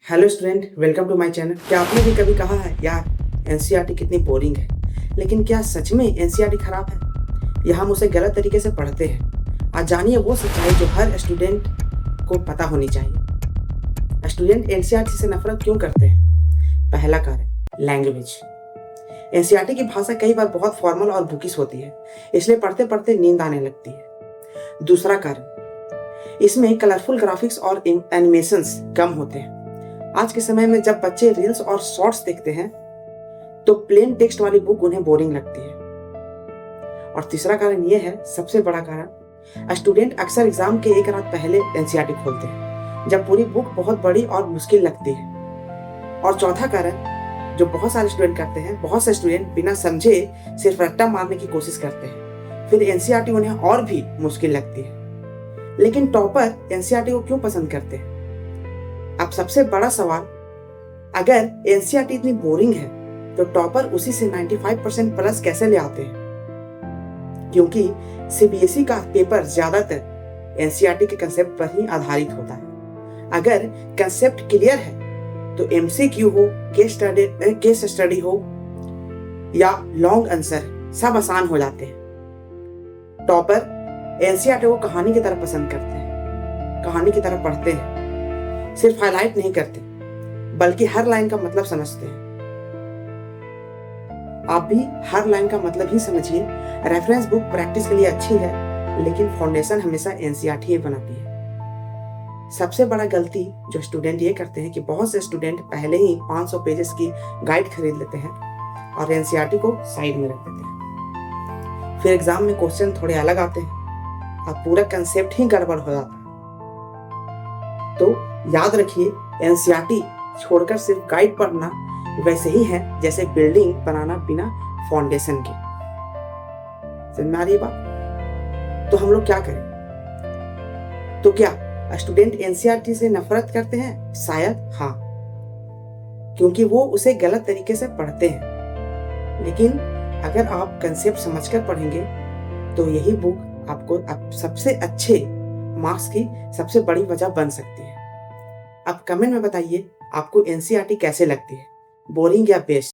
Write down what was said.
Hello student, welcome to my channel. क्या आपने भी कभी कहा है यार एनसीईआरटी कितनी बोरिंग है? लेकिन क्या सच में एनसीईआरटी खराब है या हम उसे गलत तरीके से पढ़ते हैं? आज जानिए वो सच्चाई जो हर स्टूडेंट को पता होनी चाहिए। स्टूडेंट एनसीईआरटी से नफरत क्यों करते हैं? पहला कारण लैंग्वेज। एनसीईआरटी की भाषा कई बार बहुत फॉर्मल और बुकिश होती है, इसलिए पढ़ते पढ़ते नींद आने लगती है। दूसरा कारण, इसमें कलरफुल ग्राफिक्स और एनिमेशंस कम होते हैं। आज के समय में जब बच्चे रील्स और शॉर्ट्स देखते हैं तो प्लेन टेक्स्ट वाली बुक उन्हें बोरिंग लगती है। और तीसरा कारण यह है, सबसे बड़ा कारण, स्टूडेंट अक्सर एग्जाम के एक रात पहले एनसीईआरटी खोलते हैं जब पूरी बुक बहुत बड़ी और मुश्किल लगती है। और चौथा कारण जो बहुत सारे स्टूडेंट करते हैं, बहुत से स्टूडेंट बिना समझे सिर्फ रट्टा मारने की कोशिश करते हैं, फिर एनसीईआरटी उन्हें और भी मुश्किल लगती है। लेकिन टॉपर एनसीईआरटी को क्यों पसंद करते हैं? अब सबसे बड़ा सवाल, अगर एनसीईआरटी इतनी बोरिंग है तो टॉपर उसी से 95% प्लस कैसे ले आते हैं? क्योंकि सीबीएसई का पेपर ज्यादातर एनसीईआरटी के कंसेप्ट पर ही आधारित होता है। अगर कंसेप्ट क्लियर है तो एमसीक्यू हो, केस स्टडी हो या लॉन्ग आंसर, सब आसान हो जाते हैं। टॉपर एनसीईआरटी को कहानी की तरह पसंद करते हैं, कहानी की तरह पढ़ते हैं, सिर्फ हाईलाइट नहीं करते बल्कि हर लाइन का मतलब समझते हैं। आप भी हर लाइन का मतलब ही समझिए। रेफरेंस बुक प्रैक्टिस के लिए अच्छी है, लेकिन फाउंडेशन हमेशा एनसीईआरटी ही बनाती है। सबसे बड़ा गलती जो स्टूडेंट ये करते हैं कि बहुत से स्टूडेंट पहले ही 500 पेजेस की गाइड खरीद लेते हैं और एनसीईआरटी को साइड में रख देते हैं। फिर एग्जाम में क्वेश्चन थोड़े अलग आते हैं और पूरा कंसेप्ट ही गड़बड़ हो जाता है। तो याद रखिए, एनसीईआरटी छोड़कर सिर्फ गाइड पढ़ना वैसे ही है जैसे बिल्डिंग बनाना बिना फाउंडेशन के। समझ में आ रही बात? तो हम लोग क्या करें? तो क्या स्टूडेंट एनसीईआरटी से नफरत करते हैं? शायद हाँ, क्योंकि वो उसे गलत तरीके से पढ़ते हैं। लेकिन अगर आप कंसेप्ट समझकर पढ़ेंगे तो यही बुक आपको सबसे अच्छे मार्क्स की सबसे बड़ी वजह बन सकती है। आप कमेंट में बताइए आपको एनसीईआरटी कैसे लगती है, बोरिंग या बेस्ट?